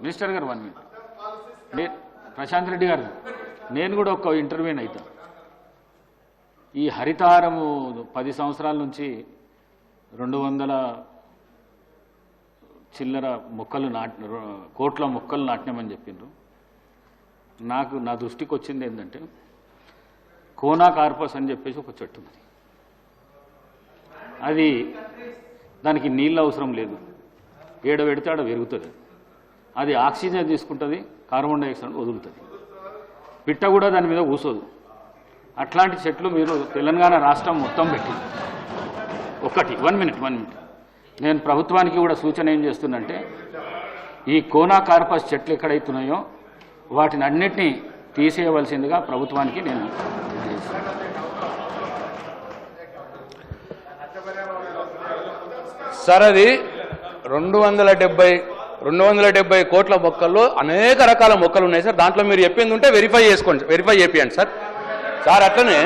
Minister గారు 1 minute. Prashanth Reddy గారు, నేను కూడా ఒక ఇంటర్వ్యూని అవుతా. ఈ హరితహారము 10 సంవత్సరాల నుంచి 200 చిల్లర మొక్కలు కోట్ల మొక్కలు నాటినామని చెప్పిండ్రు. నా దృష్టికి వచ్చింది ఏంటంటే కోనా కార్పస్ అని చెప్పేసి ఒక చెట్టు ఉంది. అది దానికి నీళ్ళు అవసరం లేదు, ఏడ పెడితే ఆడ పెరుగుతుంది. అది ఆక్సిజన్ తీసుకుంటుంది, కార్బన్ డైఆక్సైడ్ వదులుతుంది. పిట్ట కూడా దాని మీద కూసోదు. అట్లాంటి చెట్లు మీరు తెలంగాణ రాష్ట్రం మొత్తం పెట్టింది. ఒకటి 1 మినిట్ నేను ప్రభుత్వానికి కూడా సూచన ఏం చేస్తున్నంటే, ఈ కోనా కార్పస్ చెట్లు ఎక్కడైతున్నాయో వాటిని అన్నిటినీ తీసేయవలసిందిగా ప్రభుత్వానికి నేను సార్, అది 270 కోట్ల మొక్కల్లో అనేక రకాల మొక్కలు ఉన్నాయి సార్. దాంట్లో మీరు చెప్పింది ఉంటే వెరిఫై చేసుకోండి, వెరిఫై చేపియండి సార్. అట్లనే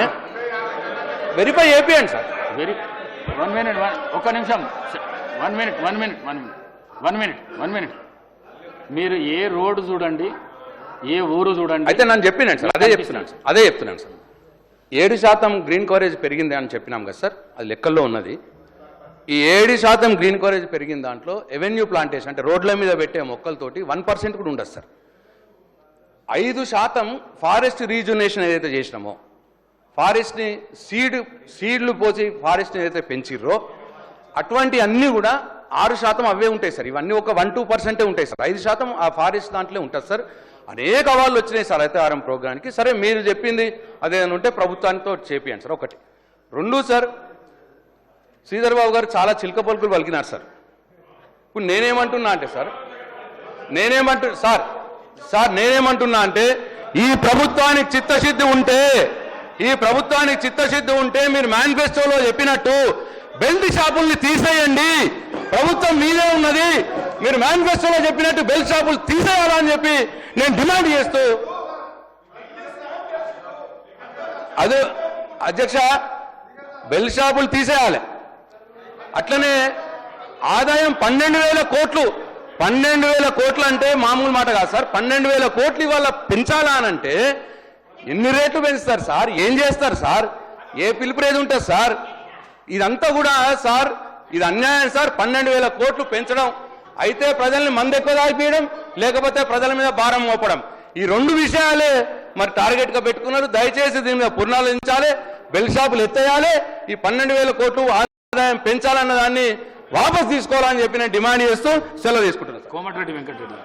వెరిఫై చేపియండి సార్. 1 మినిట్, ఒక నిమిషం. 1 మినిట్. మీరు ఏ రోడ్డు చూడండి, ఏ ఊరు చూడండి. అయితే నేను చెప్పినాను సార్, అదే చెప్తున్నాను సార్. 7% గ్రీన్ కవరేజ్ పెరిగింది అని చెప్పినాం కదా సార్, అది లెక్కల్లో ఉన్నది. ఈ 7% గ్రీన్ కవరేజ్ పెరిగిన దాంట్లో ఎవెన్యూ ప్లాంటేషన్ అంటే రోడ్ల మీద పెట్టే మొక్కలతోటి 1% కూడా ఉండదు సార్. 5% ఫారెస్ట్ రీజునేషన్ ఏదైతే చేసినామో, ఫారెస్ట్ని సీడ్లు పోసి ఫారెస్ట్ని ఏదైతే పెంచిర్రో అటువంటి అన్నీ కూడా 6% అవే ఉంటాయి సార్. ఇవన్నీ ఒక 1-2% ఉంటాయి సార్. 5% ఆ ఫారెస్ట్ దాంట్లో ఉంటుంది సార్. అనేక అవార్డులు వచ్చినాయి సార్ హరితహారం ప్రోగ్రామ్కి. సరే, మీరు చెప్పింది అదేదైనా ఉంటే ప్రభుత్వానితో చేపియండి సార్. 1. 2 సార్, శ్రీధర్ బాబు గారు చాలా చిలక పలుకులు పలికినారు సార్. ఇప్పుడు నేనేమంటున్నా అంటే ఈ ప్రభుత్వానికి చిత్తశుద్ధి ఉంటే మీరు మేనిఫెస్టోలో చెప్పినట్టు బెల్ట్ షాపుల్ని తీసేయండి. ప్రభుత్వం మీదే ఉన్నది. మీరు మేనిఫెస్టోలో చెప్పినట్టు బెల్ట్ షాపులు తీసేయాలని చెప్పి నేను డిమాండ్ చేస్తూ, అదే అధ్యక్ష, బెల్ట్ షాపులు తీసేయాలి. అట్లనే ఆదాయం 12,000 కోట్లు. 12,000 కోట్లు అంటే మామూలు మాట కాదు సార్. 12,000 కోట్లు ఇవాళ పెంచాలా అనంటే ఎన్ని రేట్లు పెంచుతారు సార్? ఏం చేస్తారు సార్? ఏ పిలుపురేది ఉంటుంది సార్? ఇదంతా కూడా సార్, ఇది అన్యాయం సార్. 12,000 కోట్లు పెంచడం, అయితే ప్రజల్ని మందు ఎక్కువ తాగిపోయడం, లేకపోతే ప్రజల మీద భారం మోపడం, ఈ 2 విషయాలే మరి టార్గెట్గా పెట్టుకున్నారు. దయచేసి దీని మీద పునరాలోచించాలి, బెల్ట్ షాపులు ఎత్తేయాలి, ఈ 12,000 కోట్లు ఆదాయం పెంచాలన్న దాన్ని వాపస్ తీసుకోవాలని చెప్పి నేను డిమాండ్ చేస్తూ సెలవు తీసుకుంటున్నాను. కోమటిరెడ్డి వెంకటరెడ్డి.